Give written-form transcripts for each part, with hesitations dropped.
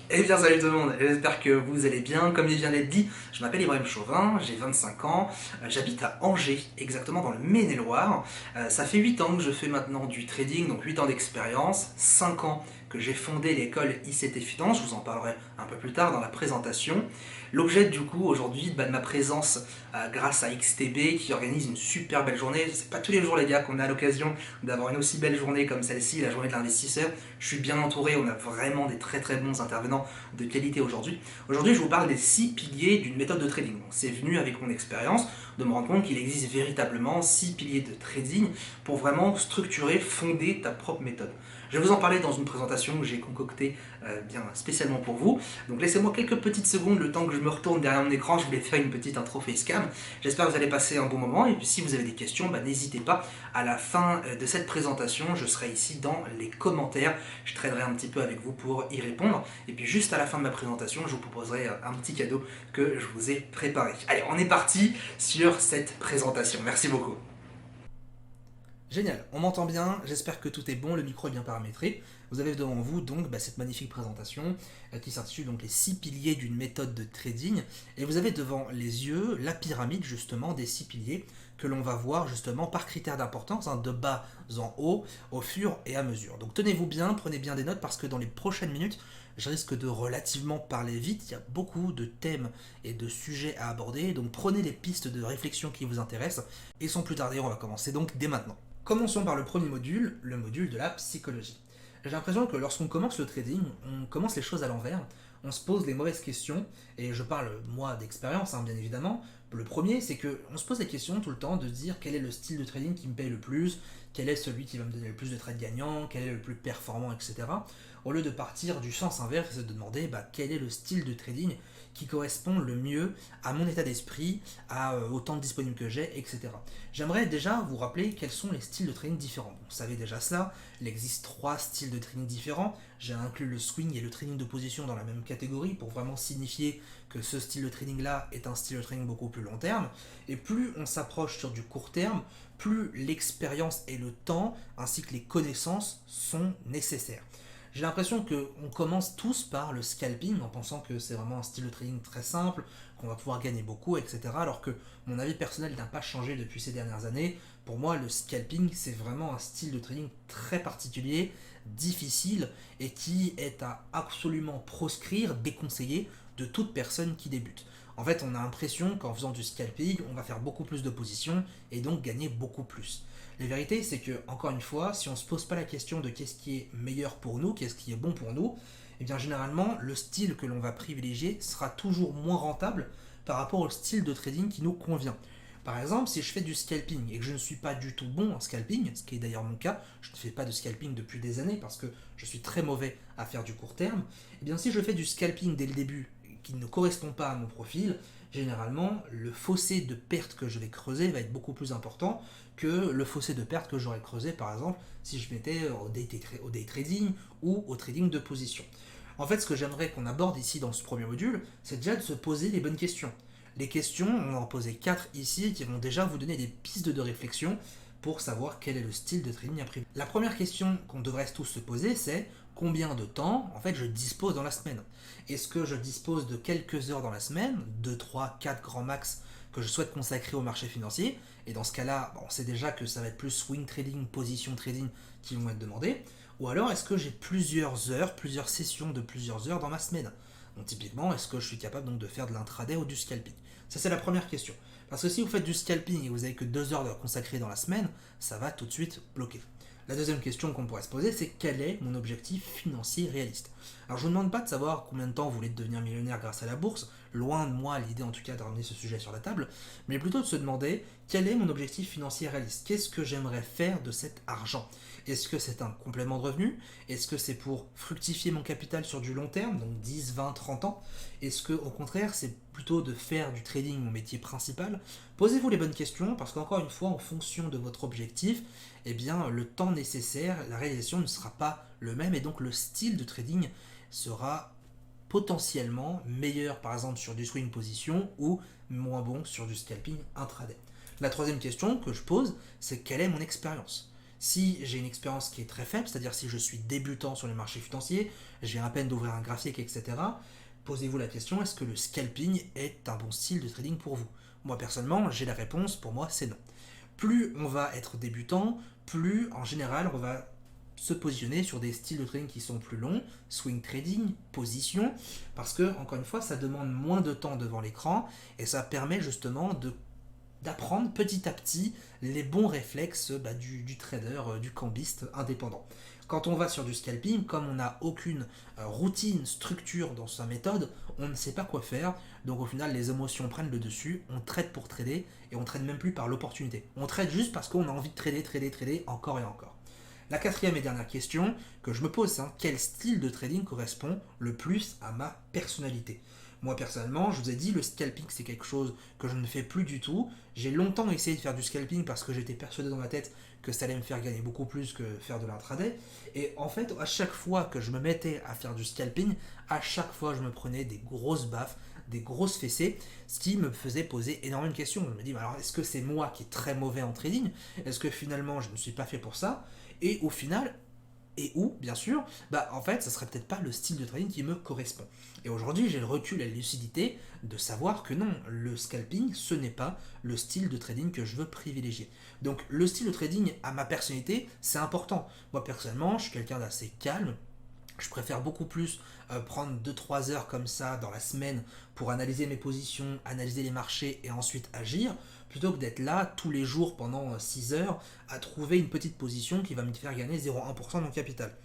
Eh bien salut tout le monde, j'espère que vous allez bien. Comme il vient d'être dit, je m'appelle Ibrahim Chauvin, j'ai 25 ans, j'habite à Angers, exactement dans le Maine-et-Loire. Ça fait 8 ans que je fais maintenant du trading, donc 8 ans d'expérience, 5 ans que j'ai fondé l'école ICT Finance, je vous en parlerai un peu plus tard dans la présentation. L'objet du coup aujourd'hui de ma présence grâce à XTB qui organise une super belle journée. C'est pas tous les jours les gars qu'on a l'occasion d'avoir une aussi belle journée comme celle-ci, la journée de l'investisseur. Je suis bien entouré, on a vraiment des très très bons intervenants de qualité aujourd'hui. Aujourd'hui, je vous parle des 6 piliers d'une méthode de trading. Donc, c'est venu avec mon expérience de me rendre compte qu'il existe véritablement 6 piliers de trading pour vraiment structurer, fonder ta propre méthode. Je vais vous en parler dans une présentation que j'ai concoctée bien spécialement pour vous. Donc laissez-moi quelques petites secondes, le temps que je me retourne derrière mon écran, je voulais faire une petite intro facecam. J'espère que vous allez passer un bon moment et puis si vous avez des questions, n'hésitez pas. À la fin de cette présentation, je serai ici dans les commentaires. Je traderai un petit peu avec vous pour y répondre. Et puis juste à la fin de ma présentation, je vous proposerai un petit cadeau que je vous ai préparé. Allez, on est parti sur cette présentation. Merci beaucoup. Génial, on m'entend bien, j'espère que tout est bon, le micro est bien paramétré. Vous avez devant vous donc cette magnifique présentation qui s'intitule donc les 6 piliers d'une méthode de trading. Et vous avez devant les yeux la pyramide justement des 6 piliers que l'on va voir justement par critère d'importance, de bas en haut, au fur et à mesure. Donc tenez-vous bien, prenez bien des notes parce que dans les prochaines minutes, je risque de relativement parler vite. Il y a beaucoup de thèmes et de sujets à aborder, donc prenez les pistes de réflexion qui vous intéressent. Et sans plus tarder, on va commencer donc dès maintenant. Commençons par le premier module, le module de la psychologie. J'ai l'impression que lorsqu'on commence le trading, on commence les choses à l'envers, on se pose les mauvaises questions, et je parle moi d'expérience bien évidemment. Le premier, c'est qu'on se pose la question tout le temps de se dire quel est le style de trading qui me paye le plus, quel est celui qui va me donner le plus de trades gagnants, quel est le plus performant, etc. Au lieu de partir du sens inverse et de demander quel est le style de trading qui correspond le mieux à mon état d'esprit, au temps disponible que j'ai, etc. J'aimerais déjà vous rappeler quels sont les styles de trading différents. Bon, vous savez déjà cela, il existe 3 styles de trading différents. J'ai inclus le swing et le trading de position dans la même catégorie pour vraiment signifier que ce style de trading là est un style de trading beaucoup plus long terme. Et plus on s'approche sur du court terme, plus l'expérience et le temps ainsi que les connaissances sont nécessaires. J'ai l'impression qu'on commence tous par le scalping en pensant que c'est vraiment un style de trading très simple, qu'on va pouvoir gagner beaucoup, etc. Alors que mon avis personnel n'a pas changé depuis ces dernières années. Pour moi, le scalping, c'est vraiment un style de trading très particulier, difficile et qui est à absolument proscrire, déconseiller de toute personne qui débute. En fait, on a l'impression qu'en faisant du scalping, on va faire beaucoup plus de positions et donc gagner beaucoup plus. La vérité, c'est que, encore une fois, si on ne se pose pas la question de qu'est-ce qui est meilleur pour nous, qu'est-ce qui est bon pour nous, eh bien généralement, le style que l'on va privilégier sera toujours moins rentable par rapport au style de trading qui nous convient. Par exemple, si je fais du scalping et que je ne suis pas du tout bon en scalping, ce qui est d'ailleurs mon cas, je ne fais pas de scalping depuis des années parce que je suis très mauvais à faire du court terme, eh bien si je fais du scalping dès le début qui ne correspond pas à mon profil, généralement le fossé de perte que je vais creuser va être beaucoup plus important que le fossé de perte que j'aurais creusé par exemple si je m'étais au day trading ou au trading de position. En fait, ce que j'aimerais qu'on aborde ici dans ce premier module, c'est déjà de se poser les bonnes questions. Les questions, on va en poser 4 ici qui vont déjà vous donner des pistes de réflexion pour savoir quel est le style de trading à privilégier. La première question qu'on devrait tous se poser, c'est combien de temps en fait je dispose dans la semaine. Est-ce que je dispose de quelques heures dans la semaine, 2, 3, 4 grands max que je souhaite consacrer au marché financier, et dans ce cas-là, on sait déjà que ça va être plus swing trading, position trading qui vont être demandés, ou alors est-ce que j'ai plusieurs heures, plusieurs sessions de plusieurs heures dans ma semaine. Donc typiquement, est-ce que je suis capable donc de faire de l'intraday ou du scalping. Ça c'est la première question. Parce que si vous faites du scalping et vous avez que 2 heures de consacrer dans la semaine, ça va tout de suite bloquer. La deuxième question qu'on pourrait se poser, c'est quel est mon objectif financier réaliste. Alors je ne vous demande pas de savoir combien de temps vous voulez devenir millionnaire grâce à la bourse, loin de moi l'idée en tout cas de ramener ce sujet sur la table, mais plutôt de se demander quel est mon objectif financier réaliste, qu'est-ce que j'aimerais faire de cet argent. Est-ce que c'est un complément de revenu? Est-ce que c'est pour fructifier mon capital sur du long terme, donc 10, 20, 30 ans? Est-ce que au contraire c'est plutôt de faire du trading mon métier principal? Posez-vous les bonnes questions parce qu'encore une fois, en fonction de votre objectif, eh bien le temps nécessaire, la réalisation ne sera pas le même et donc le style de trading sera potentiellement meilleur par exemple sur du swing position ou moins bon sur du scalping intraday. La troisième question que je pose, c'est quelle est mon expérience? Si j'ai une expérience qui est très faible, c'est-à-dire si je suis débutant sur les marchés financiers, je viens à peine d'ouvrir un graphique, etc., posez-vous la question, est-ce que le scalping est un bon style de trading pour vous? Moi personnellement, j'ai la réponse, pour moi c'est non. Plus on va être débutant, plus en général on va se positionner sur des styles de trading qui sont plus longs, swing trading, position, parce que, encore une fois, ça demande moins de temps devant l'écran et ça permet justement d'apprendre petit à petit les bons réflexes du trader, du cambiste indépendant. Quand on va sur du scalping, comme on n'a aucune routine, structure dans sa méthode, on ne sait pas quoi faire. Donc au final, les émotions prennent le dessus, on trade pour trader et on trade même plus par l'opportunité. On trade juste parce qu'on a envie de trader encore et encore. La quatrième et dernière question que je me pose, c'est quel style de trading correspond le plus à ma personnalité? Moi personnellement, je vous ai dit, le scalping c'est quelque chose que je ne fais plus du tout. J'ai longtemps essayé de faire du scalping parce que j'étais persuadé dans ma tête que ça allait me faire gagner beaucoup plus que faire de l'intraday. Et en fait, à chaque fois que je me mettais à faire du scalping, à chaque fois je me prenais des grosses baffes, des grosses fessées, ce qui me faisait poser énormément de questions. Je me dis, alors est-ce que c'est moi qui est très mauvais en trading? Est-ce que finalement je ne suis pas fait pour ça? Et au final, et où, bien sûr, en fait, ça serait peut-être pas le style de trading qui me correspond. Et aujourd'hui, j'ai le recul et la lucidité de savoir que non, le scalping, ce n'est pas le style de trading que je veux privilégier. Donc, le style de trading à ma personnalité, c'est important. Moi, personnellement, je suis quelqu'un d'assez calme. Je préfère beaucoup plus prendre 2-3 heures comme ça dans la semaine pour analyser mes positions, analyser les marchés et ensuite agir, plutôt que d'être là tous les jours pendant 6 heures à trouver une petite position qui va me faire gagner 0,1% de mon capital.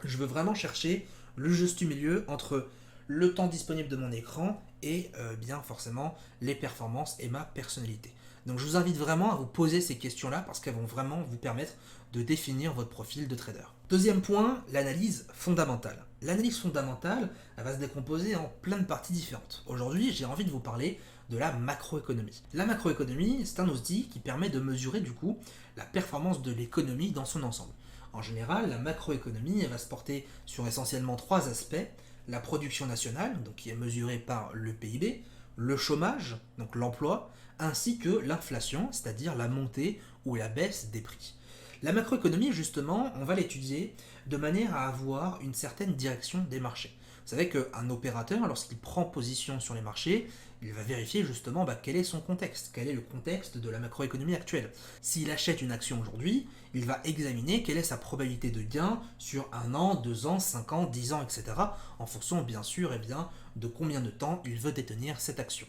Je veux vraiment chercher le juste milieu entre le temps disponible de mon écran et bien forcément les performances et ma personnalité. Donc je vous invite vraiment à vous poser ces questions-là parce qu'elles vont vraiment vous permettre de définir votre profil de trader. Deuxième point, l'analyse fondamentale. L'analyse fondamentale, elle va se décomposer en plein de parties différentes. Aujourd'hui, j'ai envie de vous parler de la macroéconomie. La macroéconomie, c'est un outil qui permet de mesurer du coup la performance de l'économie dans son ensemble. En général, la macroéconomie, elle va se porter sur essentiellement trois aspects. La production nationale, donc qui est mesurée par le PIB, le chômage, donc l'emploi, ainsi que l'inflation, c'est-à-dire la montée ou la baisse des prix. La macroéconomie, justement, on va l'étudier de manière à avoir une certaine direction des marchés. Vous savez qu'un opérateur, lorsqu'il prend position sur les marchés, il va vérifier justement quel est son contexte, quel est le contexte de la macroéconomie actuelle. S'il achète une action aujourd'hui, il va examiner quelle est sa probabilité de gain sur 1 an, 2 ans, 5 ans, 10 ans, etc. en fonction bien sûr de combien de temps il veut détenir cette action.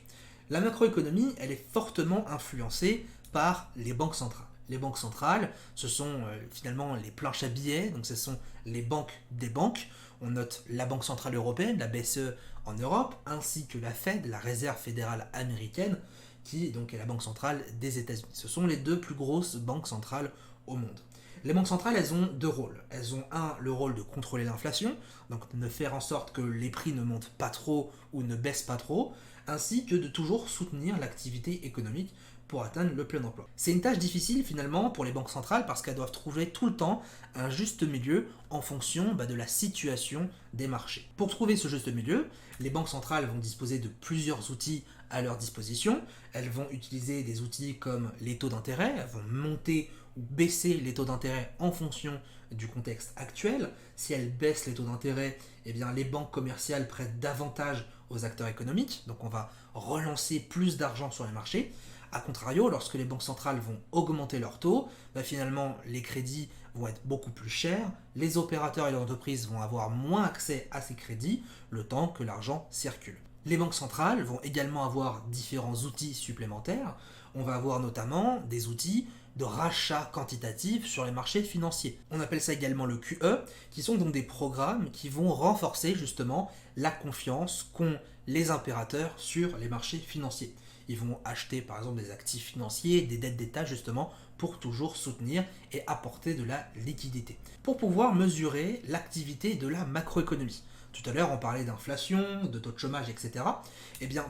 La macroéconomie, elle est fortement influencée par les banques centrales. Les banques centrales, ce sont finalement les planches à billets, donc ce sont les banques des banques. On note la Banque Centrale Européenne, la BCE en Europe, ainsi que la Fed, la Réserve fédérale américaine, qui donc est la banque centrale des États-Unis. Ce sont les deux plus grosses banques centrales au monde. Les banques centrales, elles ont deux rôles. Elles ont le rôle de contrôler l'inflation, donc de faire en sorte que les prix ne montent pas trop ou ne baissent pas trop, ainsi que de toujours soutenir l'activité économique pour atteindre le plein emploi. C'est une tâche difficile finalement pour les banques centrales parce qu'elles doivent trouver tout le temps un juste milieu en fonction de la situation des marchés. Pour trouver ce juste milieu, les banques centrales vont disposer de plusieurs outils à leur disposition. Elles vont utiliser des outils comme les taux d'intérêt, elles vont monter ou baisser les taux d'intérêt en fonction du contexte actuel. Si elles baissent les taux d'intérêt, les banques commerciales prêtent davantage aux acteurs économiques, donc on va relancer plus d'argent sur les marchés. A contrario, lorsque les banques centrales vont augmenter leurs taux, finalement les crédits vont être beaucoup plus chers, les opérateurs et les entreprises vont avoir moins accès à ces crédits le temps que l'argent circule. Les banques centrales vont également avoir différents outils supplémentaires. On va avoir notamment des outils de rachat quantitatif sur les marchés financiers. On appelle ça également le QE, qui sont donc des programmes qui vont renforcer justement la confiance qu'ont les opérateurs sur les marchés financiers. Ils vont acheter par exemple des actifs financiers, des dettes d'État justement pour toujours soutenir et apporter de la liquidité. Pour pouvoir mesurer l'activité de la macroéconomie. Tout à l'heure on parlait d'inflation, de taux de chômage, etc.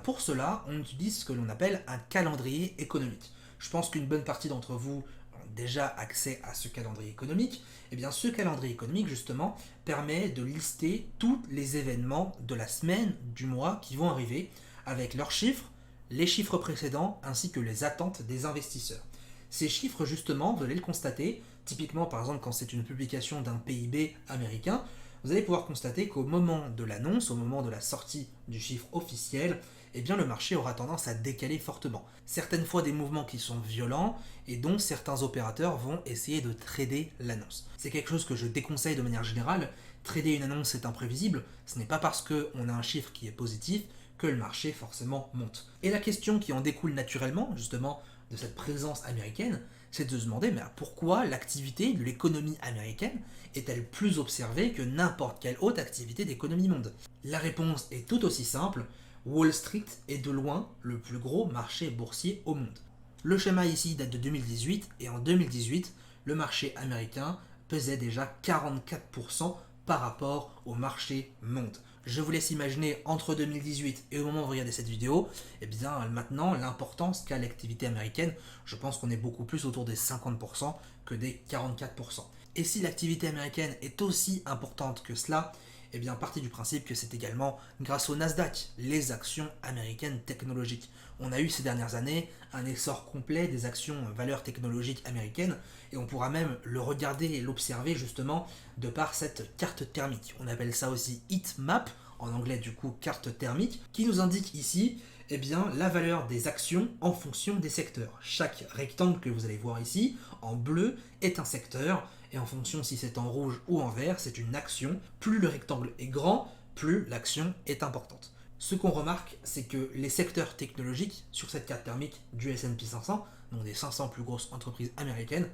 Pour cela on utilise ce que l'on appelle un calendrier économique. Je pense qu'une bonne partie d'entre vous ont déjà accès à ce calendrier économique. Ce calendrier économique justement permet de lister tous les événements de la semaine, du mois qui vont arriver avec leurs chiffres, les chiffres précédents ainsi que les attentes des investisseurs. Ces chiffres, justement, vous allez le constater, Typiquement, par exemple, quand c'est une publication d'un PIB américain, vous allez pouvoir constater qu'au moment de l'annonce, au moment de la sortie du chiffre officiel, eh bien le marché aura tendance à décaler fortement. Certaines fois des mouvements qui sont violents et dont certains opérateurs vont essayer de trader l'annonce. C'est quelque chose que je déconseille de manière générale. Trader une annonce est imprévisible, ce n'est pas parce qu'on a un chiffre qui est positif que le marché forcément monte. Et la question qui en découle naturellement, justement, de cette présence américaine, c'est de se demander mais pourquoi l'activité de l'économie américaine est-elle plus observée que n'importe quelle autre activité d'économie monde. La réponse est tout aussi simple, Wall Street est de loin le plus gros marché boursier au monde. Le schéma ici date de 2018 et en 2018, le marché américain pesait déjà 44% par rapport au marché monde. Je vous laisse imaginer entre 2018 et au moment où vous regardez cette vidéo, et bien maintenant l'importance qu'a l'activité américaine, je pense qu'on est beaucoup plus autour des 50% que des 44%. Et si l'activité américaine est aussi importante que cela, eh bien partez du principe que c'est également grâce au Nasdaq, les actions américaines technologiques. On a eu ces dernières années un essor complet des actions valeurs technologiques américaines et on pourra même le regarder et l'observer justement de par cette carte thermique. On appelle ça aussi heat map, en anglais du coup carte thermique, qui nous indique ici eh bien, la valeur des actions en fonction des secteurs. Chaque rectangle que vous allez voir ici, en bleu, est un secteur, et en fonction si c'est en rouge ou en vert, c'est une action. Plus le rectangle est grand, plus l'action est importante. Ce qu'on remarque, c'est que les secteurs technologiques sur cette carte thermique du S&P 500, donc des 500 plus grosses entreprises américaines,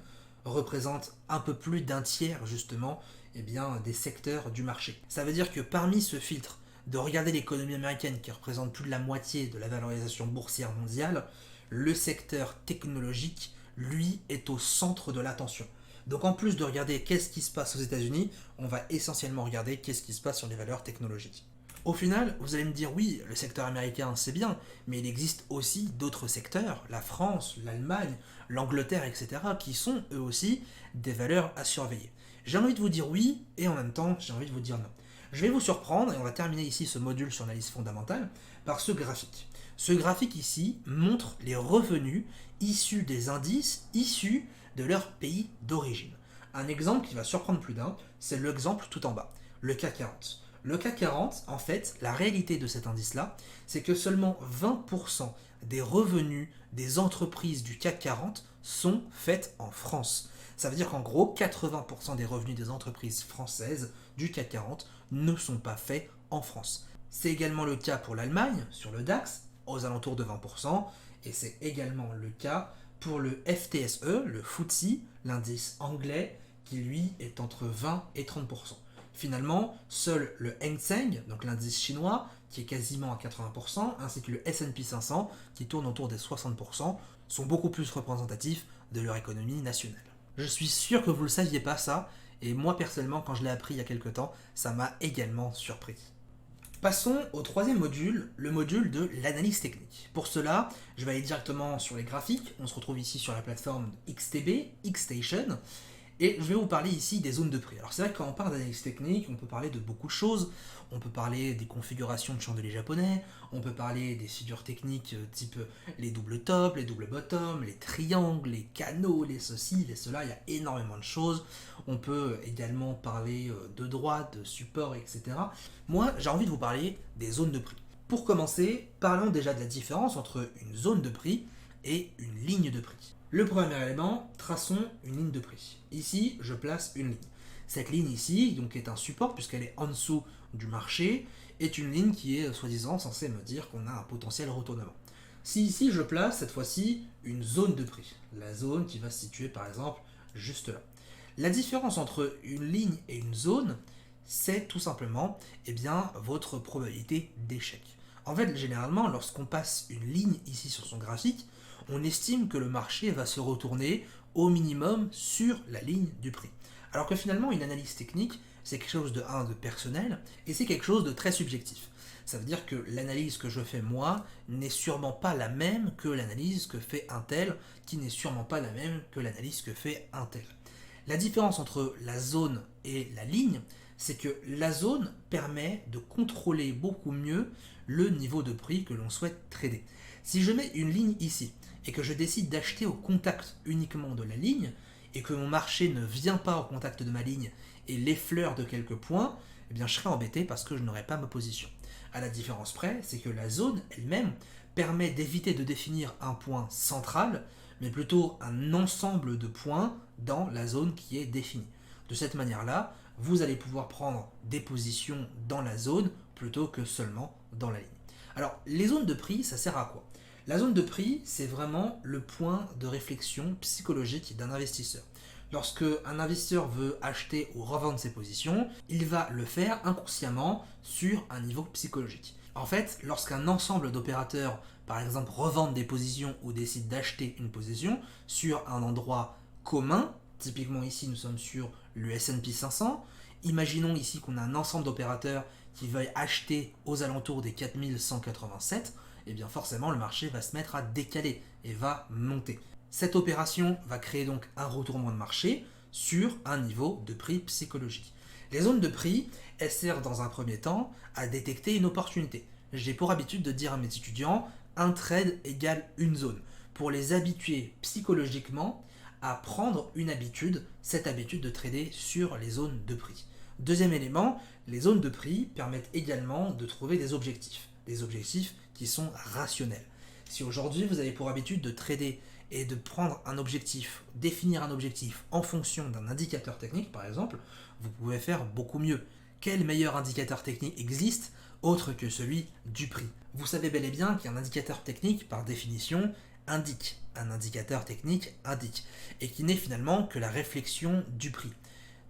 représentent un peu plus d'un tiers justement eh bien, des secteurs du marché. Ça veut dire que parmi ce filtre de regarder l'économie américaine qui représente plus de la moitié de la valorisation boursière mondiale, le secteur technologique, lui, est au centre de l'attention. Donc en plus de regarder qu'est-ce qui se passe aux États-Unis, on va essentiellement regarder qu'est-ce qui se passe sur les valeurs technologiques. Au final, vous allez me dire oui, le secteur américain c'est bien, mais il existe aussi d'autres secteurs, la France, l'Allemagne, l'Angleterre, etc., qui sont eux aussi des valeurs à surveiller. J'ai envie de vous dire oui, et en même temps j'ai envie de vous dire non. Je vais vous surprendre, et on va terminer ici ce module sur l'analyse fondamentale, par ce graphique. Ce graphique ici montre les revenus issus des indices issus de leur pays d'origine. Un exemple qui va surprendre plus d'un, c'est l'exemple tout en bas, le CAC 40. Le CAC 40, en fait, la réalité de cet indice-là, c'est que seulement 20% des revenus des entreprises du CAC 40 sont faits en France. Ça veut dire qu'en gros, 80% des revenus des entreprises françaises du CAC 40 ne sont pas faits en France. C'est également le cas pour l'Allemagne, sur le DAX, aux alentours de 20%, et c'est également le cas pour le FTSE, le FTSE, l'indice anglais, qui lui est entre 20 et 30%. Finalement, seul le Hang Seng, donc l'indice chinois, qui est quasiment à 80%, ainsi que le S&P 500, qui tourne autour des 60%, sont beaucoup plus représentatifs de leur économie nationale. Je suis sûr que vous ne le saviez pas ça, et moi personnellement, quand je l'ai appris il y a quelques temps, ça m'a également surpris. Passons au troisième module, le module de l'analyse technique. Pour cela, je vais aller directement sur les graphiques. On se retrouve ici sur la plateforme XTB, XStation, et je vais vous parler ici des zones de prix. Alors c'est vrai que quand on parle d'analyse technique, on peut parler de beaucoup de choses. On peut parler des configurations de chandeliers japonais, on peut parler des figures techniques type les doubles tops, les doubles bottoms, les triangles, les canaux, les ceci, les cela, il y a énormément de choses. On peut également parler de droite, de support, etc. Moi, j'ai envie de vous parler des zones de prix. Pour commencer, parlons déjà de la différence entre une zone de prix et une ligne de prix. Le premier élément, traçons une ligne de prix. Ici, je place une ligne. Cette ligne ici, donc est un support puisqu'elle est en dessous du marché, est une ligne qui est soi-disant censée me dire qu'on a un potentiel retournement. Si ici je place cette fois-ci une zone de prix, la zone qui va se situer par exemple juste là. La différence entre une ligne et une zone, c'est tout simplement eh bien, votre probabilité d'échec. En fait, généralement, lorsqu'on passe une ligne ici sur son graphique, on estime que le marché va se retourner au minimum sur la ligne du prix. Alors que finalement, une analyse technique, c'est quelque chose de personnel, et c'est quelque chose de très subjectif. Ça veut dire que l'analyse que je fais moi n'est sûrement pas la même que l'analyse que fait un tel, qui n'est sûrement pas la même que l'analyse que fait un tel. La différence entre la zone et la ligne, c'est que la zone permet de contrôler beaucoup mieux le niveau de prix que l'on souhaite trader. Si je mets une ligne ici et que je décide d'acheter au contact uniquement de la ligne, et que mon marché ne vient pas au contact de ma ligne et l'effleure de quelques points, eh bien je serai embêté parce que je n'aurai pas ma position. À la différence près, c'est que la zone elle-même permet d'éviter de définir un point central, mais plutôt un ensemble de points dans la zone qui est définie. De cette manière-là, vous allez pouvoir prendre des positions dans la zone plutôt que seulement dans la ligne. Alors, les zones de prix, ça sert à quoi? La zone de prix, c'est vraiment le point de réflexion psychologique d'un investisseur. Lorsque un investisseur veut acheter ou revendre ses positions, il va le faire inconsciemment sur un niveau psychologique. En fait, lorsqu'un ensemble d'opérateurs, par exemple, revendent des positions ou décident d'acheter une position sur un endroit commun, typiquement ici nous sommes sur le S&P 500, imaginons ici qu'on a un ensemble d'opérateurs qui veuillent acheter aux alentours des 4187, et bien forcément le marché va se mettre à décaler et va monter. Cette opération va créer donc un retournement de marché sur un niveau de prix psychologique. Les zones de prix, elles servent dans un premier temps à détecter une opportunité. J'ai pour habitude de dire à mes étudiants, un trade égale une zone, pour les habituer psychologiquement à prendre une habitude, cette habitude de trader sur les zones de prix. Deuxième élément, les zones de prix permettent également de trouver des objectifs qui sont rationnels. Si aujourd'hui vous avez pour habitude de trader et de prendre un objectif, définir un objectif en fonction d'un indicateur technique par exemple, vous pouvez faire beaucoup mieux. Quel meilleur indicateur technique existe autre que celui du prix? Vous savez bel et bien qu'un indicateur technique par définition indique. Un indicateur technique indique. Et qui n'est finalement que la réflexion du prix.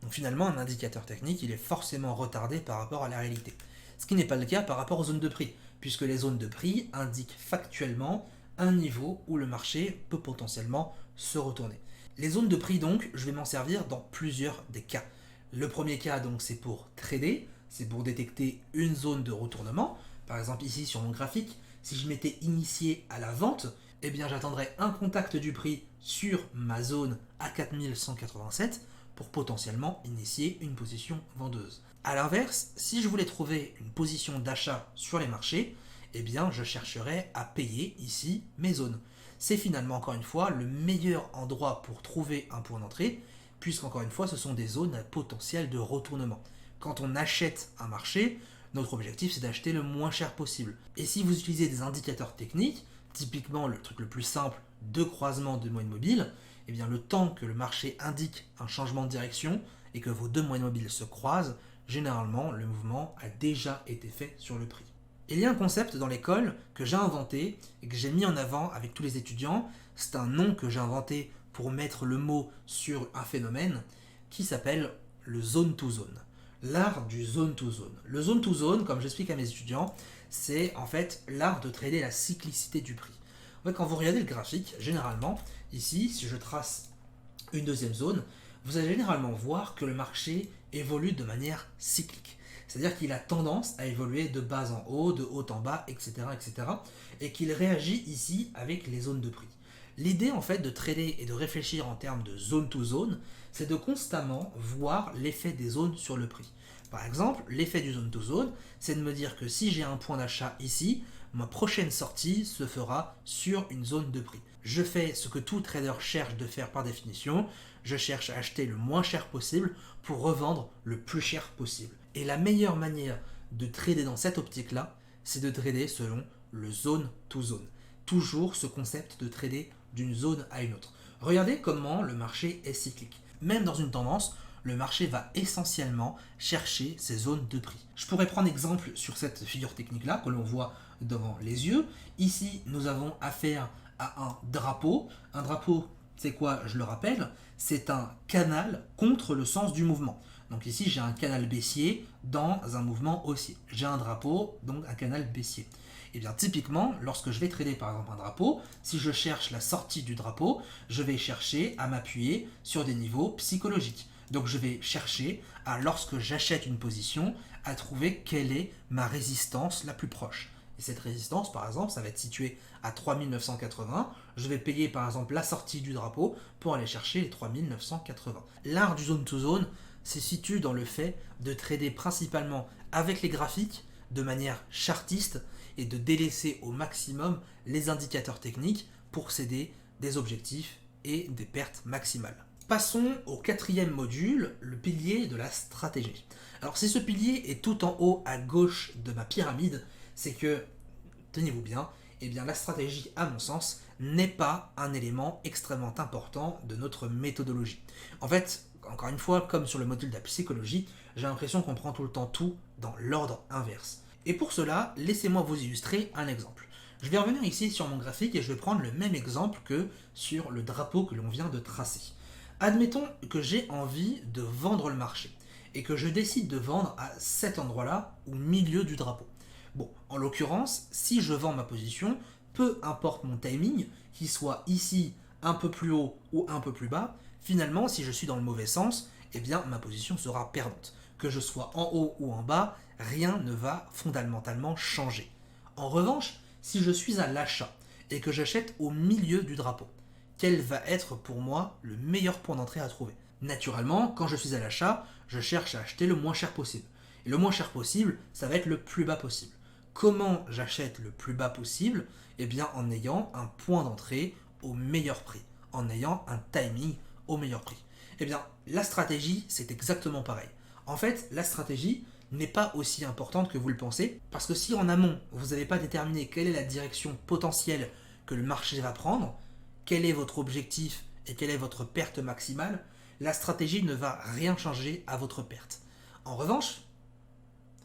Donc finalement un indicateur technique il est forcément retardé par rapport à la réalité. Ce qui n'est pas le cas par rapport aux zones de prix, puisque les zones de prix indiquent factuellement un niveau où le marché peut potentiellement se retourner. Les zones de prix donc, je vais m'en servir dans plusieurs des cas. Le premier cas donc c'est pour trader, c'est pour détecter une zone de retournement. Par exemple ici sur mon graphique, si je m'étais initié à la vente, eh bien j'attendrais un contact du prix sur ma zone à 4187 pour potentiellement initier une position vendeuse. A l'inverse, si je voulais trouver une position d'achat sur les marchés, eh bien je chercherais à payer ici mes zones. C'est finalement encore une fois le meilleur endroit pour trouver un point d'entrée, puisqu'encore une fois ce sont des zones à potentiel de retournement. Quand on achète un marché, notre objectif c'est d'acheter le moins cher possible. Et si vous utilisez des indicateurs techniques, typiquement le truc le plus simple, deux croisements de moyennes mobiles, eh bien le temps que le marché indique un changement de direction et que vos deux moyennes mobiles se croisent, généralement le mouvement a déjà été fait sur le prix. Il y a un concept dans l'école que j'ai inventé et que j'ai mis en avant avec tous les étudiants. C'est un nom que j'ai inventé pour mettre le mot sur un phénomène qui s'appelle le zone to zone. L'art du zone to zone. Le zone to zone, comme j'explique à mes étudiants, c'est en fait l'art de trader la cyclicité du prix. En fait, quand vous regardez le graphique, généralement, ici, si je trace une deuxième zone, vous allez généralement voir que le marché évolue de manière cyclique. C'est-à-dire qu'il a tendance à évoluer de bas en haut, de haut en bas, etc. et qu'il réagit ici avec les zones de prix. L'idée en fait de trader et de réfléchir en termes de zone to zone, c'est de constamment voir l'effet des zones sur le prix. Par exemple, l'effet du zone to zone, c'est de me dire que si j'ai un point d'achat ici, ma prochaine sortie se fera sur une zone de prix. Je fais ce que tout trader cherche de faire par définition, je cherche à acheter le moins cher possible pour revendre le plus cher possible. Et la meilleure manière de trader dans cette optique-là, c'est de trader selon le zone to zone. Toujours ce concept de trader d'une zone à une autre. Regardez comment le marché est cyclique. Même dans une tendance, le marché va essentiellement chercher ces zones de prix. Je pourrais prendre exemple sur cette figure technique-là que l'on voit devant les yeux. Ici, nous avons affaire à un drapeau. Un drapeau, c'est quoi? Je le rappelle, c'est un canal contre le sens du mouvement. Donc ici, j'ai un canal baissier dans un mouvement haussier. J'ai un drapeau, donc un canal baissier. Et bien typiquement, lorsque je vais trader par exemple un drapeau, si je cherche la sortie du drapeau, je vais chercher à m'appuyer sur des niveaux psychologiques. Donc je vais chercher à, lorsque j'achète une position, à trouver quelle est ma résistance la plus proche. Et cette résistance, par exemple, ça va être située à 3980. Je vais payer, par exemple, la sortie du drapeau pour aller chercher les 3980. L'art du zone to zone se situe dans le fait de trader principalement avec les graphiques, de manière chartiste, et de délaisser au maximum les indicateurs techniques pour céder des objectifs et des pertes maximales. Passons au quatrième module, le pilier de la stratégie. Alors si ce pilier est tout en haut à gauche de ma pyramide, c'est que, tenez-vous bien, eh bien la stratégie, à mon sens, n'est pas un élément extrêmement important de notre méthodologie. En fait, encore une fois, comme sur le module de la psychologie, j'ai l'impression qu'on prend tout le temps tout dans l'ordre inverse. Et pour cela, laissez-moi vous illustrer un exemple. Je vais revenir ici sur mon graphique et je vais prendre le même exemple que sur le drapeau que l'on vient de tracer. Admettons que j'ai envie de vendre le marché et que je décide de vendre à cet endroit-là, au milieu du drapeau. Bon, en l'occurrence, si je vends ma position, peu importe mon timing, qu'il soit ici un peu plus haut ou un peu plus bas, finalement, si je suis dans le mauvais sens, eh bien ma position sera perdante. Que je sois en haut ou en bas, rien ne va fondamentalement changer. En revanche, si je suis à l'achat et que j'achète au milieu du drapeau, quel va être pour moi le meilleur point d'entrée à trouver? Naturellement, quand je suis à l'achat, je cherche à acheter le moins cher possible. Et le moins cher possible, ça va être le plus bas possible. Comment j'achète le plus bas possible? Eh bien en ayant un point d'entrée au meilleur prix, en ayant un timing au meilleur prix. Eh bien, la stratégie, c'est exactement pareil. En fait, la stratégie n'est pas aussi importante que vous le pensez, parce que si en amont, vous n'avez pas déterminé quelle est la direction potentielle que le marché va prendre, quel est votre objectif et quelle est votre perte maximale, la stratégie ne va rien changer à votre perte. En revanche,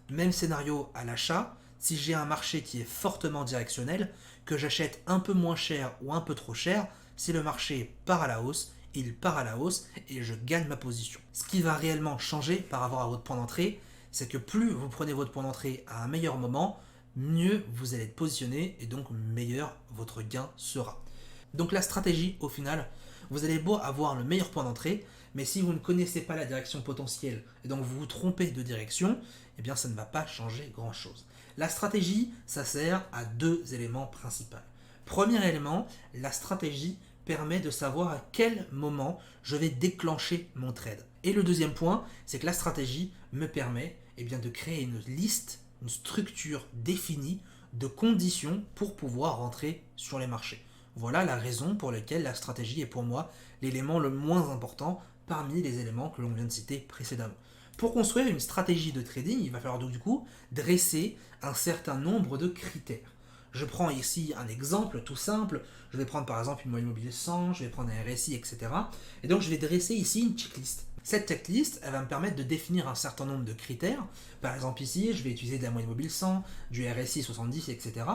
même scénario à l'achat, si j'ai un marché qui est fortement directionnel, que j'achète un peu moins cher ou un peu trop cher, si le marché part à la hausse, il part à la hausse et je gagne ma position. Ce qui va réellement changer par rapport à votre point d'entrée, c'est que plus vous prenez votre point d'entrée à un meilleur moment, mieux vous allez être positionné et donc meilleur votre gain sera. Donc la stratégie, au final, vous allez beau avoir le meilleur point d'entrée, mais si vous ne connaissez pas la direction potentielle et donc vous vous trompez de direction, eh bien ça ne va pas changer grand-chose. La stratégie, ça sert à deux éléments principaux. Premier élément, la stratégie permet de savoir à quel moment je vais déclencher mon trade. Et le deuxième point, c'est que la stratégie me permet bien, de créer une liste, une structure définie de conditions pour pouvoir rentrer sur les marchés. Voilà la raison pour laquelle la stratégie est pour moi l'élément le moins important parmi les éléments que l'on vient de citer précédemment. Pour construire une stratégie de trading, il va falloir donc du coup dresser un certain nombre de critères. Je prends ici un exemple tout simple, je vais prendre par exemple une moyenne mobile 100, je vais prendre un RSI, etc. Et donc je vais dresser ici une checklist. Cette checklist, elle va me permettre de définir un certain nombre de critères. Par exemple ici, je vais utiliser de la moyenne mobile 100, du RSI 70, etc.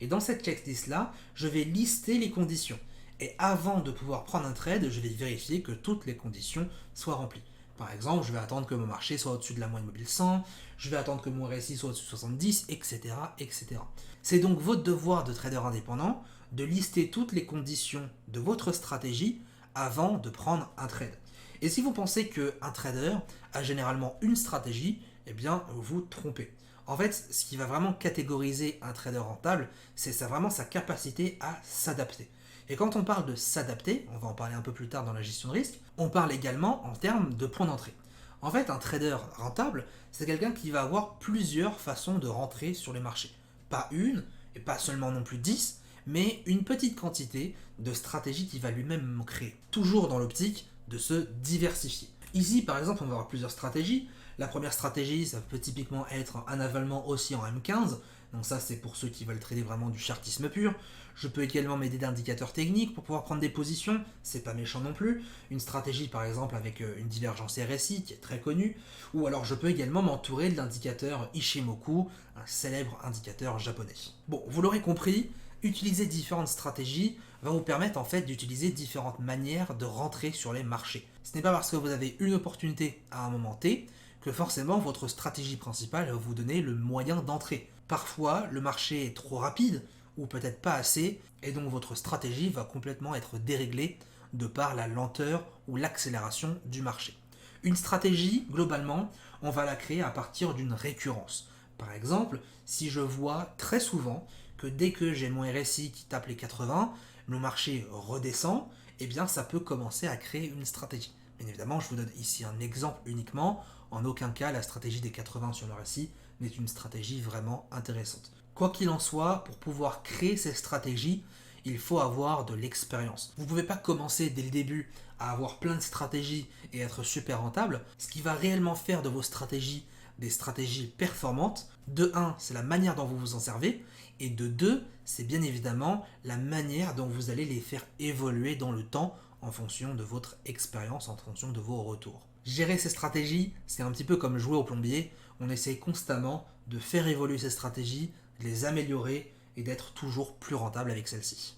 Et dans cette checklist-là, je vais lister les conditions. Et avant de pouvoir prendre un trade, je vais vérifier que toutes les conditions soient remplies. Par exemple, je vais attendre que mon marché soit au-dessus de la moyenne mobile 100, je vais attendre que mon RSI soit au-dessus de 70, etc., etc. C'est donc votre devoir de trader indépendant de lister toutes les conditions de votre stratégie avant de prendre un trade. Et si vous pensez qu'un trader a généralement une stratégie, eh bien vous vous trompez. En fait, ce qui va vraiment catégoriser un trader rentable, c'est vraiment sa capacité à s'adapter. Et quand on parle de s'adapter, on va en parler un peu plus tard dans la gestion de risque, on parle également en termes de points d'entrée. En fait, un trader rentable, c'est quelqu'un qui va avoir plusieurs façons de rentrer sur les marchés. Pas une, et pas seulement non plus 10, mais une petite quantité de stratégies qu'il va lui-même créer. Toujours dans l'optique de se diversifier. Ici, par exemple, on va avoir plusieurs stratégies. La première stratégie, ça peut typiquement être un avalement aussi en M15. Donc ça, c'est pour ceux qui veulent trader vraiment du chartisme pur. Je peux également m'aider d'indicateurs techniques pour pouvoir prendre des positions. C'est pas méchant non plus. Une stratégie, par exemple, avec une divergence RSI qui est très connue. Ou alors, je peux également m'entourer de l'indicateur Ishimoku, un célèbre indicateur japonais. Bon, vous l'aurez compris, utiliser différentes stratégies va vous permettre en fait d'utiliser différentes manières de rentrer sur les marchés. Ce n'est pas parce que vous avez une opportunité à un moment T que forcément votre stratégie principale va vous donner le moyen d'entrer. Parfois, le marché est trop rapide ou peut-être pas assez et donc votre stratégie va complètement être déréglée de par la lenteur ou l'accélération du marché. Une stratégie, globalement, on va la créer à partir d'une récurrence. Par exemple, si je vois très souvent que dès que j'ai mon RSI qui tape les 80, le marché redescend, eh bien ça peut commencer à créer une stratégie. Bien évidemment, je vous donne ici un exemple uniquement. En aucun cas, la stratégie des 80 sur le RSI n'est une stratégie vraiment intéressante. Quoi qu'il en soit, pour pouvoir créer ces stratégies, il faut avoir de l'expérience. Vous ne pouvez pas commencer dès le début à avoir plein de stratégies et être super rentable. Ce qui va réellement faire de vos stratégies des stratégies performantes, de 1, c'est la manière dont vous vous en servez, et de 2, c'est bien évidemment la manière dont vous allez les faire évoluer dans le temps en fonction de votre expérience, en fonction de vos retours. Gérer ces stratégies, c'est un petit peu comme jouer au plombier, on essaye constamment de faire évoluer ces stratégies, de les améliorer et d'être toujours plus rentable avec celles-ci.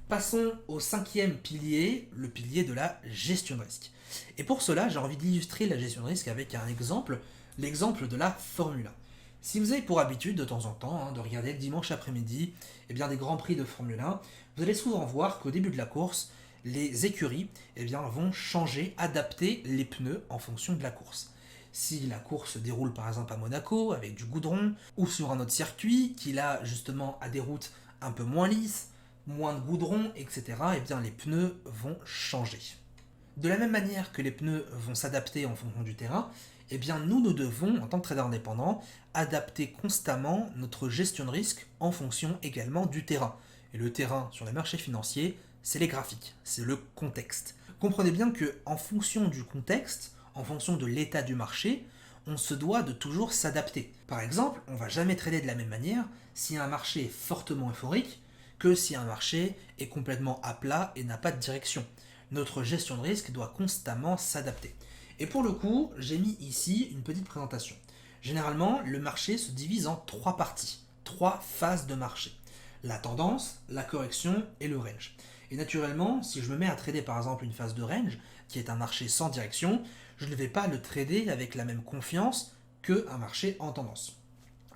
Passons au 5e pilier, le pilier de la gestion de risque. Et pour cela, j'ai envie d'illustrer la gestion de risque avec un exemple, l'exemple de la Formule 1. Si vous avez pour habitude de temps en temps de regarder le dimanche après-midi des grands prix de Formule 1, vous allez souvent voir qu'au début de la course, les écuries vont changer, adapter les pneus en fonction de la course. Si la course se déroule par exemple à Monaco avec du goudron ou sur un autre circuit qui là justement a des routes un peu moins lisses, moins de goudron, etc., les pneus vont changer. De la même manière que les pneus vont s'adapter en fonction du terrain, nous devons, en tant que trader indépendant, adapter constamment notre gestion de risque en fonction également du terrain. Et le terrain sur les marchés financiers, c'est les graphiques, c'est le contexte. Comprenez bien qu'en fonction du contexte, en fonction de l'état du marché, on se doit de toujours s'adapter. Par exemple, on ne va jamais trader de la même manière si un marché est fortement euphorique que si un marché est complètement à plat et n'a pas de direction. Notre gestion de risque doit constamment s'adapter. Et pour le coup, j'ai mis ici une petite présentation. Généralement, le marché se divise en 3 parties, 3 phases de marché. La tendance, la correction et le range. Et naturellement, si je me mets à trader par exemple une phase de range, qui est un marché sans direction, je ne vais pas le trader avec la même confiance qu'un marché en tendance.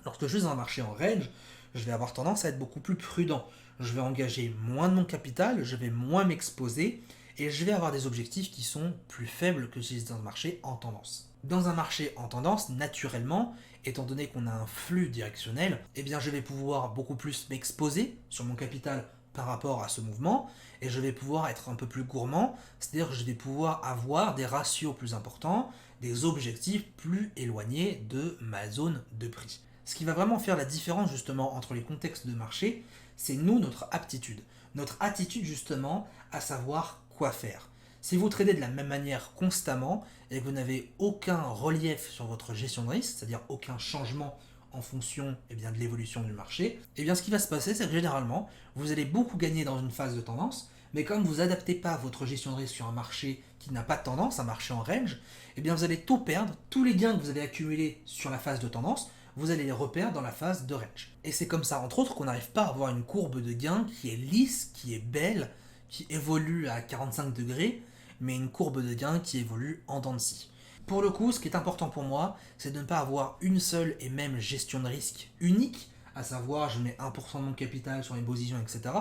Lorsque je suis dans un marché en range, je vais avoir tendance à être beaucoup plus prudent. Je vais engager moins de mon capital, je vais moins m'exposer et je vais avoir des objectifs qui sont plus faibles que si c'est dans un marché en tendance. Dans un marché en tendance, naturellement, étant donné qu'on a un flux directionnel, je vais pouvoir beaucoup plus m'exposer sur mon capital par rapport à ce mouvement et je vais pouvoir être un peu plus gourmand, c'est-à-dire que je vais pouvoir avoir des ratios plus importants, des objectifs plus éloignés de ma zone de prix. Ce qui va vraiment faire la différence justement entre les contextes de marché, c'est notre aptitude. Notre attitude justement à savoir quoi faire. Si vous tradez de la même manière constamment et que vous n'avez aucun relief sur votre gestion de risque, c'est-à-dire aucun changement en fonction de l'évolution du marché, ce qui va se passer, c'est que généralement, vous allez beaucoup gagner dans une phase de tendance, mais comme vous n'adaptez pas votre gestion de risque sur un marché qui n'a pas de tendance, un marché en range, vous allez tout perdre, tous les gains que vous avez accumulés sur la phase de tendance, vous allez les repérer dans la phase de range. Et c'est comme ça, entre autres, qu'on n'arrive pas à avoir une courbe de gain qui est lisse, qui est belle, qui évolue à 45 degrés, mais une courbe de gain qui évolue en dents de scie. Pour le coup, ce qui est important pour moi, c'est de ne pas avoir une seule et même gestion de risque unique, à savoir je mets 1% de mon capital sur les positions, etc.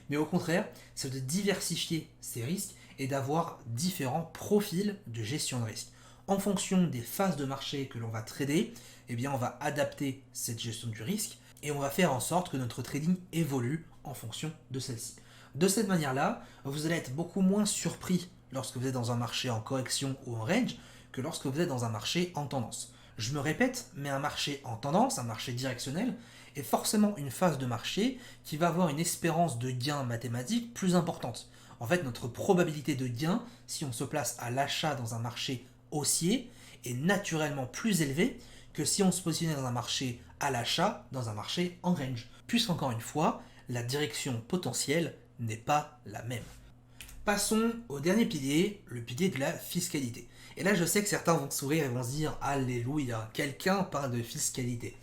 Mais au contraire, c'est de diversifier ces risques et d'avoir différents profils de gestion de risque. En fonction des phases de marché que l'on va trader, on va adapter cette gestion du risque et on va faire en sorte que notre trading évolue en fonction de celle-ci. De cette manière-là, vous allez être beaucoup moins surpris lorsque vous êtes dans un marché en correction ou en range que lorsque vous êtes dans un marché en tendance. Je me répète, mais un marché en tendance, un marché directionnel, est forcément une phase de marché qui va avoir une espérance de gain mathématique plus importante. En fait, notre probabilité de gain, si on se place à l'achat dans un marché haussier, est naturellement plus élevée que si on se positionnait dans un marché à l'achat, dans un marché en range. Puisqu'encore une fois, la direction potentielle n'est pas la même. Passons au dernier pilier, le pilier de la fiscalité. Et là, je sais que certains vont sourire et vont se dire « Alléluia, quelqu'un parle de fiscalité ».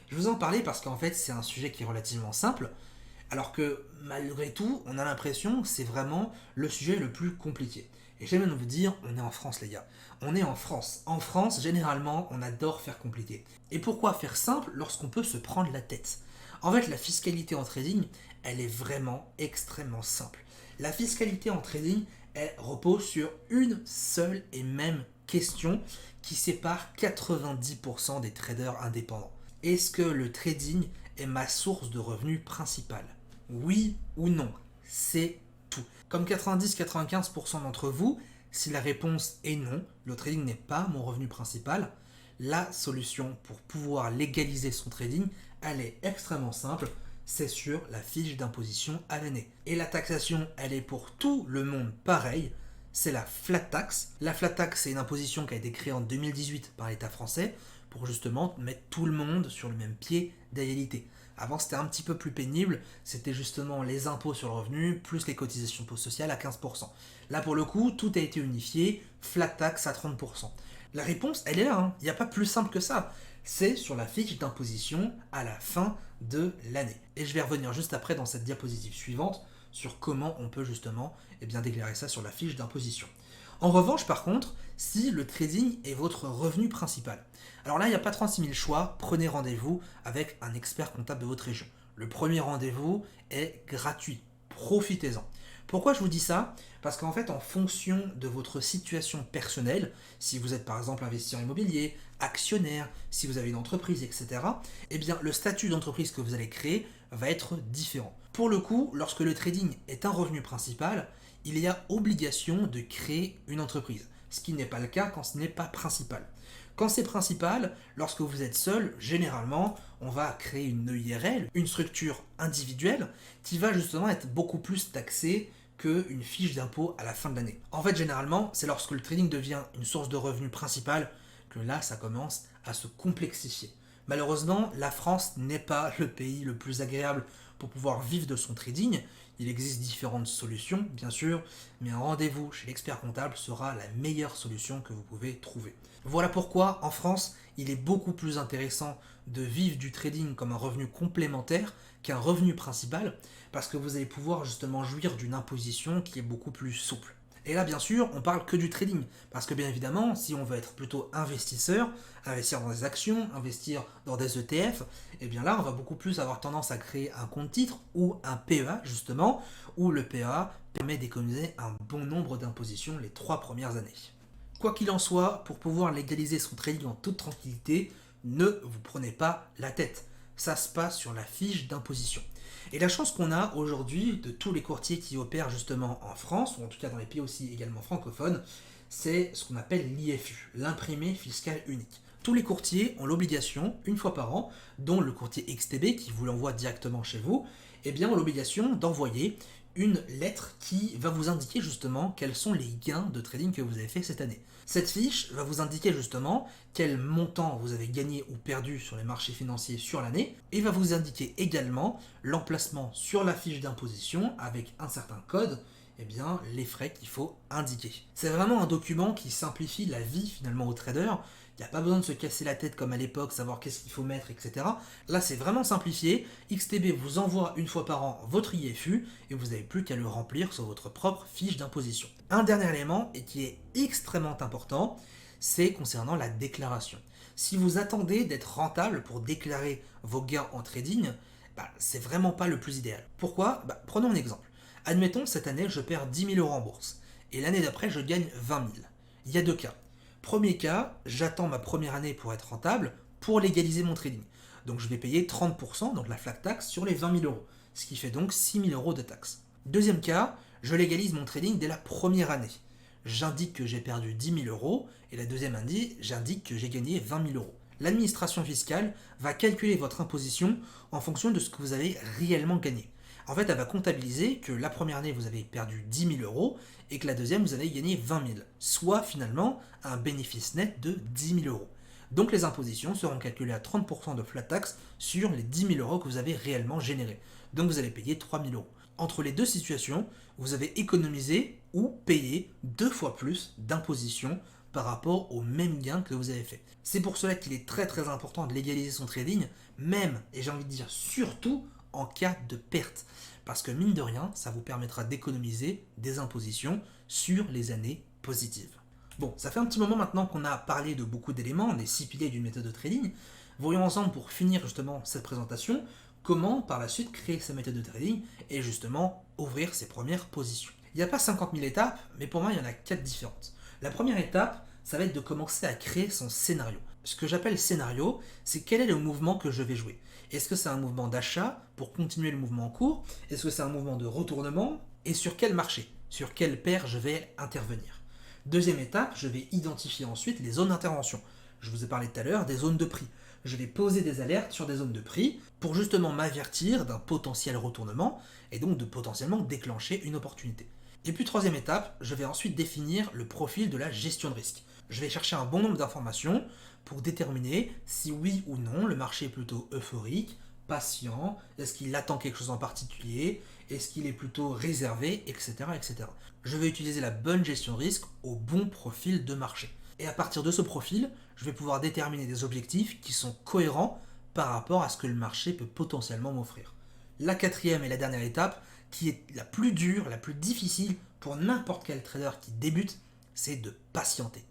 Je vous en parlais parce qu'en fait, c'est un sujet qui est relativement simple, alors que malgré tout, on a l'impression que c'est vraiment le sujet le plus compliqué. Et j'aime bien vous dire, on est en France les gars. On est en France. En France, généralement, on adore faire compliqué. Et pourquoi faire simple lorsqu'on peut se prendre la tête ? En fait, la fiscalité en trading, elle est vraiment extrêmement simple. La fiscalité en trading, elle repose sur une seule et même question qui sépare 90% des traders indépendants. Est-ce que le trading est ma source de revenus principale ? Oui ou non ? C'est tout. Comme 90-95% d'entre vous, si la réponse est non, le trading n'est pas mon revenu principal, la solution pour pouvoir légaliser son trading, elle est extrêmement simple, c'est sur la fiche d'imposition à l'année. Et la taxation, elle est pour tout le monde pareil, c'est la flat tax. La flat tax, c'est une imposition qui a été créée en 2018 par l'État français pour justement mettre tout le monde sur le même pied d'égalité. Avant, c'était un petit peu plus pénible, c'était justement les impôts sur le revenu plus les cotisations sociales à 15%. Là, pour le coup, tout a été unifié, flat tax à 30%. La réponse, elle est là, hein. Il n'y a pas plus simple que ça. C'est sur la fiche d'imposition à la fin de l'année. Et je vais revenir juste après dans cette diapositive suivante sur comment on peut justement déclarer ça sur la fiche d'imposition. En revanche, par contre, si le trading est votre revenu principal, alors là, il n'y a pas 36 000 choix, prenez rendez-vous avec un expert comptable de votre région. Le premier rendez-vous est gratuit, profitez-en. Pourquoi je vous dis ça? Parce qu'en fait, en fonction de votre situation personnelle, si vous êtes par exemple investisseur immobilier, actionnaire, si vous avez une entreprise, etc., eh bien le statut d'entreprise que vous allez créer va être différent. Pour le coup, lorsque le trading est un revenu principal, il y a obligation de créer une entreprise, ce qui n'est pas le cas quand ce n'est pas principal. Quand c'est principal, lorsque vous êtes seul, généralement, on va créer une EIRL, une structure individuelle, qui va justement être beaucoup plus taxée qu'une fiche d'impôt à la fin de l'année. En fait, généralement, c'est lorsque le trading devient une source de revenus principale que là, ça commence à se complexifier. Malheureusement, la France n'est pas le pays le plus agréable pour pouvoir vivre de son trading. Il existe différentes solutions, bien sûr, mais un rendez-vous chez l'expert comptable sera la meilleure solution que vous pouvez trouver. Voilà pourquoi, en France, il est beaucoup plus intéressant de vivre du trading comme un revenu complémentaire qu'un revenu principal, parce que vous allez pouvoir justement jouir d'une imposition qui est beaucoup plus souple. Et là, bien sûr, on parle que du trading, parce que bien évidemment, si on veut être plutôt investisseur, investir dans des actions, investir dans des ETF, et bien là, on va beaucoup plus avoir tendance à créer un compte titre ou un PEA, justement, où le PEA permet d'économiser un bon nombre d'impositions les 3 premières années. Quoi qu'il en soit, pour pouvoir légaliser son trading en toute tranquillité, ne vous prenez pas la tête. Ça se passe sur la fiche d'imposition. Et la chance qu'on a aujourd'hui de tous les courtiers qui opèrent justement en France, ou en tout cas dans les pays aussi également francophones, c'est ce qu'on appelle l'IFU, l'imprimé fiscal unique. Tous les courtiers ont l'obligation, une fois par an, dont le courtier XTB qui vous l'envoie directement chez vous, ont l'obligation d'envoyer une lettre qui va vous indiquer justement quels sont les gains de trading que vous avez fait cette année. Cette fiche va vous indiquer justement quel montant vous avez gagné ou perdu sur les marchés financiers sur l'année et va vous indiquer également l'emplacement sur la fiche d'imposition avec un certain code, les frais qu'il faut indiquer. C'est vraiment un document qui simplifie la vie finalement aux traders. Il n'y a pas besoin de se casser la tête comme à l'époque, savoir qu'est-ce qu'il faut mettre, etc. Là, c'est vraiment simplifié. XTB vous envoie une fois par an votre IFU et vous n'avez plus qu'à le remplir sur votre propre fiche d'imposition. Un dernier élément, et qui est extrêmement important, c'est concernant la déclaration. Si vous attendez d'être rentable pour déclarer vos gains en trading, c'est vraiment pas le plus idéal. Pourquoi? Prenons un exemple. Admettons, cette année, je perds 10 000 euros en bourse. Et l'année d'après, je gagne 20 000. Il y a 2 cas. Premier cas, j'attends ma première année pour être rentable, pour légaliser mon trading. Donc je vais payer 30%, donc la flat tax, sur les 20 000 euros, ce qui fait donc 6 000 euros de taxes. Deuxième cas, je légalise mon trading dès la première année. J'indique que j'ai perdu 10 000 euros, et la deuxième année, j'indique que j'ai gagné 20 000 euros. L'administration fiscale va calculer votre imposition en fonction de ce que vous avez réellement gagné. En fait, elle va comptabiliser que la première année, vous avez perdu 10 000 euros et que la deuxième, vous avez gagné 20 000, soit finalement un bénéfice net de 10 000 euros. Donc les impositions seront calculées à 30% de flat tax sur les 10 000 euros que vous avez réellement générés. Donc vous allez payer 3 000 euros. Entre les deux situations, vous avez économisé ou payé 2 fois plus d'imposition par rapport au même gain que vous avez fait. C'est pour cela qu'il est très très important de légaliser son trading, même, et j'ai envie de dire surtout, en cas de perte. Parce que mine de rien, ça vous permettra d'économiser des impositions sur les années positives. Bon, ça fait un petit moment maintenant qu'on a parlé de beaucoup d'éléments, des 6 piliers d'une méthode de trading. Voyons ensemble, pour finir justement cette présentation, comment par la suite créer sa méthode de trading et justement ouvrir ses premières positions. Il n'y a pas 50 000 étapes, mais pour moi il y en a 4 différentes. La première étape, ça va être de commencer à créer son scénario. Ce que j'appelle scénario, c'est quel est le mouvement que je vais jouer. Est-ce que c'est un mouvement d'achat pour continuer le mouvement en cours? Est-ce que c'est un mouvement de retournement? Et sur quel marché? Sur quelle paire je vais intervenir? Deuxième étape, je vais identifier ensuite les zones d'intervention. je vous ai parlé tout à l'heure des zones de prix. Je vais poser des alertes sur des zones de prix pour justement m'avertir d'un potentiel retournement et donc de potentiellement déclencher une opportunité. Et puis troisième étape, je vais ensuite définir le profil de la gestion de risque. Je vais chercher un bon nombre d'informations pour déterminer si oui ou non le marché est plutôt euphorique, patient, est-ce qu'il attend quelque chose en particulier, est-ce qu'il est plutôt réservé, etc., etc. Je vais utiliser la bonne gestion de risque au bon profil de marché. Et à partir de ce profil, je vais pouvoir déterminer des objectifs qui sont cohérents par rapport à ce que le marché peut potentiellement m'offrir. La quatrième et la dernière étape, qui est la plus dure, la plus difficile pour n'importe quel trader qui débute, c'est de patienter.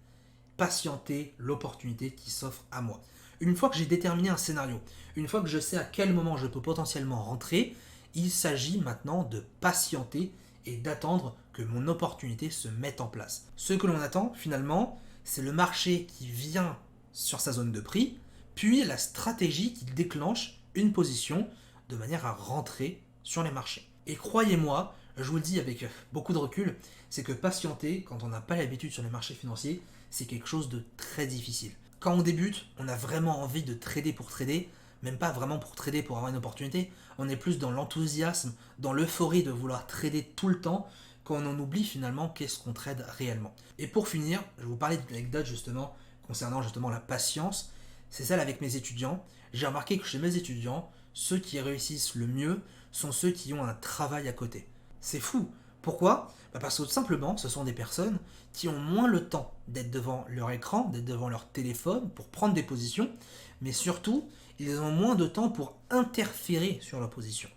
Patienter l'opportunité qui s'offre à moi. Une fois que j'ai déterminé un scénario, une fois que je sais à quel moment je peux potentiellement rentrer, il s'agit maintenant de patienter et d'attendre que mon opportunité se mette en place. Ce que l'on attend finalement, c'est le marché qui vient sur sa zone de prix, puis la stratégie qui déclenche une position de manière à rentrer sur les marchés. Et croyez-moi, je vous le dis avec beaucoup de recul, c'est que patienter, quand on n'a pas l'habitude sur les marchés financiers, c'est quelque chose de très difficile. Quand on débute, on a vraiment envie de trader pour trader, même pas vraiment pour trader pour avoir une opportunité, on est plus dans l'enthousiasme, dans l'euphorie de vouloir trader tout le temps, quand on oublie finalement qu'est-ce qu'on trade réellement. Et pour finir, je vais vous parler d'une anecdote justement concernant justement la patience, c'est celle avec mes étudiants. J'ai remarqué que chez mes étudiants, ceux qui réussissent le mieux sont ceux qui ont un travail à côté. C'est fou. Pourquoi ? Parce que tout simplement, ce sont des personnes qui ont moins le temps d'être devant leur écran, d'être devant leur téléphone pour prendre des positions, mais surtout, ils ont moins de temps pour interférer sur leur position.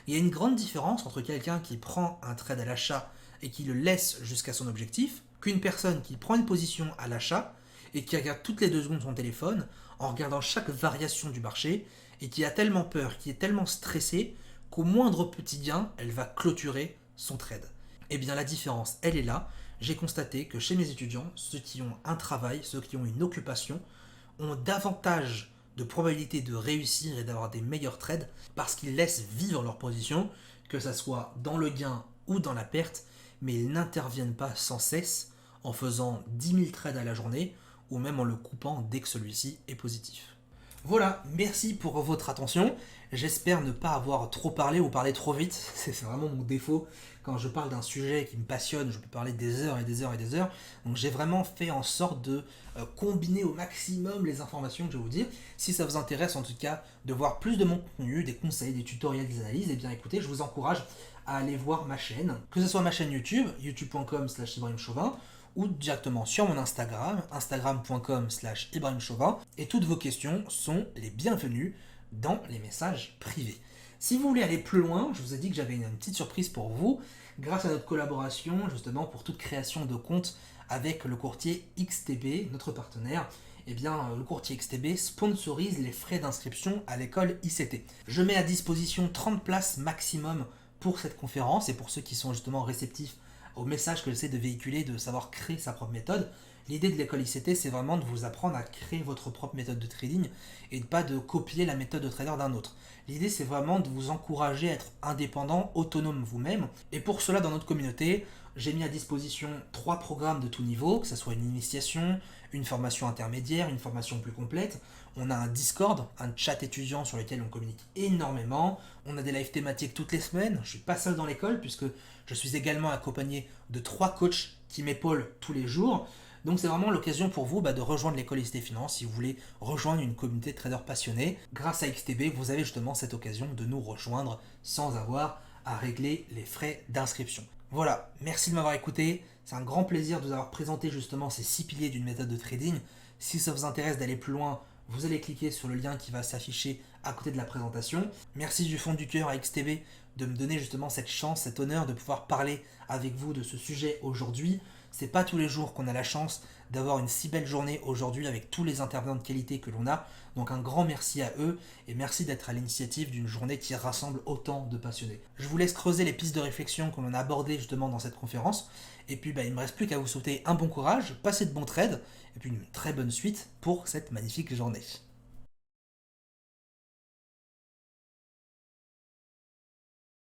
Il y a une grande différence entre quelqu'un qui prend un trade à l'achat et qui le laisse jusqu'à son objectif, qu'une personne qui prend une position à l'achat et qui regarde toutes les 2 secondes son téléphone en regardant chaque variation du marché et qui a tellement peur, qui est tellement stressée qu'au moindre petit gain, elle va clôturer son trade. Eh bien la différence, elle est là. J'ai constaté que chez mes étudiants, ceux qui ont un travail, ceux qui ont une occupation, ont davantage de probabilité de réussir et d'avoir des meilleurs trades parce qu'ils laissent vivre leur position, que ce soit dans le gain ou dans la perte, mais ils n'interviennent pas sans cesse en faisant 10 000 trades à la journée ou même en le coupant dès que celui-ci est positif. Voilà, merci pour votre attention. J'espère ne pas avoir trop parlé ou parlé trop vite. C'est vraiment mon défaut. Quand je parle d'un sujet qui me passionne, je peux parler des heures et des heures et des heures. Donc j'ai vraiment fait en sorte de combiner au maximum les informations que je vais vous dire. Si ça vous intéresse en tout cas de voir plus de mon contenu, des conseils, des tutoriels, des analyses, eh bien écoutez, je vous encourage à aller voir ma chaîne. Que ce soit ma chaîne YouTube, youtube.com/IbrahimChauvin, ou directement sur mon Instagram, instagram.com/IbrahimChauvin, et toutes vos questions sont les bienvenues dans les messages privés. Si vous voulez aller plus loin, je vous ai dit que j'avais une petite surprise pour vous, grâce à notre collaboration justement pour toute création de compte avec le courtier XTB, notre partenaire. Eh bien, le courtier XTB sponsorise les frais d'inscription à l'école ICT. Je mets à disposition 30 places maximum pour cette conférence et pour ceux qui sont justement réceptifs au message que j'essaie de véhiculer, de savoir créer sa propre méthode. L'idée de l'école ICT, c'est vraiment de vous apprendre à créer votre propre méthode de trading et de pas de copier la méthode de trader d'un autre. L'idée, c'est vraiment de vous encourager à être indépendant, autonome vous-même. Et pour cela, dans notre communauté, j'ai mis à disposition 3 programmes de tout niveau, que ce soit une initiation, une formation intermédiaire, une formation plus complète. On a un Discord, un chat étudiant sur lequel on communique énormément. On a des lives thématiques toutes les semaines. Je ne suis pas seul dans l'école puisque je suis également accompagné de 3 coachs qui m'épaulent tous les jours. Donc c'est vraiment l'occasion pour vous de rejoindre l'école ICT Finance si vous voulez rejoindre une communauté de traders passionnés. Grâce à XTB, vous avez justement cette occasion de nous rejoindre sans avoir à régler les frais d'inscription. Voilà, merci de m'avoir écouté. C'est un grand plaisir de vous avoir présenté justement ces 6 piliers d'une méthode de trading. Si ça vous intéresse d'aller plus loin, vous allez cliquer sur le lien qui va s'afficher à côté de la présentation. Merci du fond du cœur à XTB de me donner justement cette chance, cet honneur de pouvoir parler avec vous de ce sujet aujourd'hui. C'est pas tous les jours qu'on a la chance d'avoir une si belle journée aujourd'hui avec tous les intervenants de qualité que l'on a. Donc un grand merci à eux et merci d'être à l'initiative d'une journée qui rassemble autant de passionnés. Je vous laisse creuser les pistes de réflexion que l'on a abordées justement dans cette conférence. Et puis il ne me reste plus qu'à vous souhaiter un bon courage, passer de bons trades et puis une très bonne suite pour cette magnifique journée.